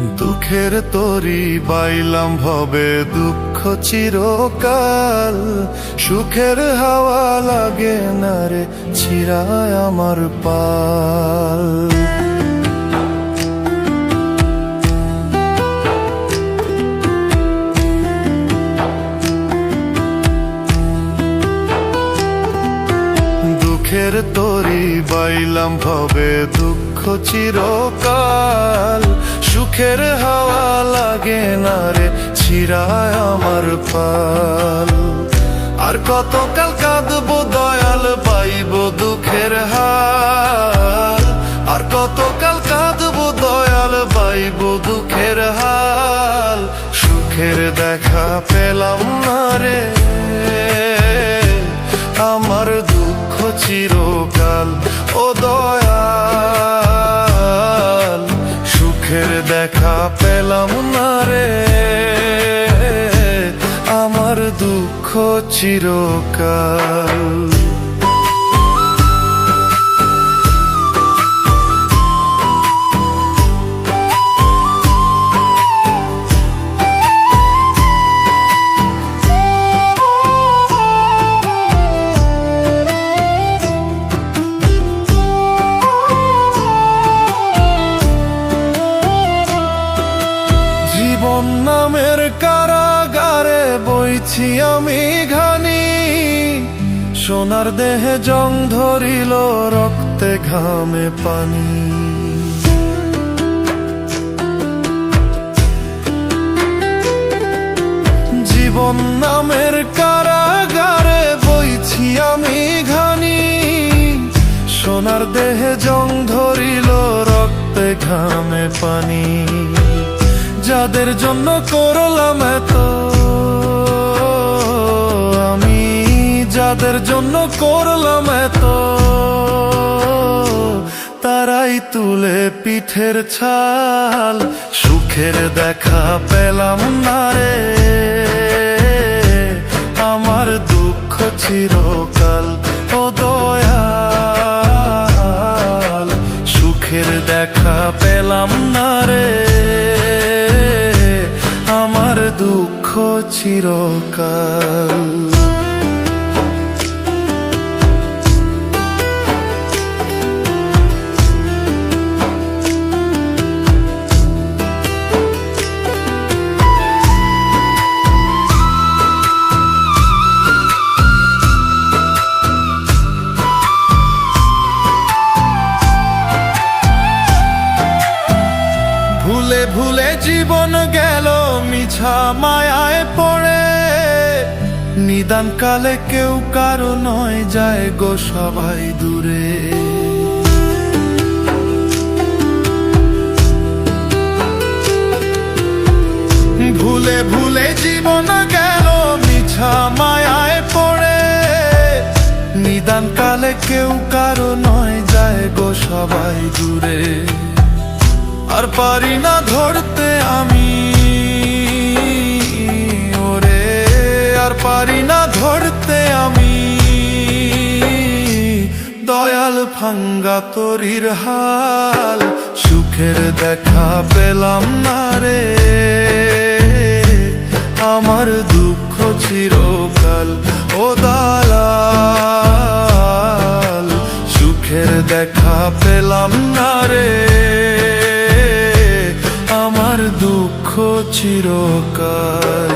দুঃখের তরি বাইলাম ভবে দুঃখ চিরকাল, সুখের হাওয়া লাগে না রে ছিড়ায় আমার পাল। দুঃখের তরি বাইলাম ভবে দুঃখ চিরকাল, সুখের হাওয়া লাগে না রে ছিড়ায় আমার পাল। আর কতকাল কাঁদবো দয়াল পাইব দুঃখের হাল, আর কতকাল কাঁদবো দয়াল পাইব দুঃখের হাল। সুখের দেখা পেলাম না রে আমার দুঃখ চিরকাল, ও দয়াল সুখের দেখা পেলাম না রে আমার দুঃখ চিরকাল। জীবন নামের কারাগারে বইছি আমি ঘানি, সোনার দেহে জং ধরিল রক্তে ঘামে পানি। জীবন নামের কারাগারে বইছি আমি ঘানি, সোনার দেহে জং ধরিল রক্তে ঘামে পানি। যাদের জন্য করলাম এত আমি, যাদের জন্য করলাম এত, তারাই তুলে পিঠের ছাল। সুখের দেখা পেলাম না রে আমার দুঃখ চিরকাল, ও দয়াল সুখের দেখা পেলাম না রে আমার দুঃখ চিরকাল। ভুলে ভুলে জীবন গেল মিছা মায়ায় পড়ে, নিদান কালে কেউ কারো নয় যায় গো সবাই দূরে। ভুলে ভুলে জীবন গেল মিছা মায়ায় পড়ে, নিদান কালে কেউ কারো নয় যায় গো সবাই দূরে। আর পারি না ধরতে আমি ওরে, আর পারি না ধরতে আমি দয়াল ভাঙ্গা তরির হাল। সুখের দেখা পেলাম না রে আমার দুঃখ চিরকাল, ও দালাল সুখের দেখা পেলাম না রে আমার দুঃখ চিরকাল।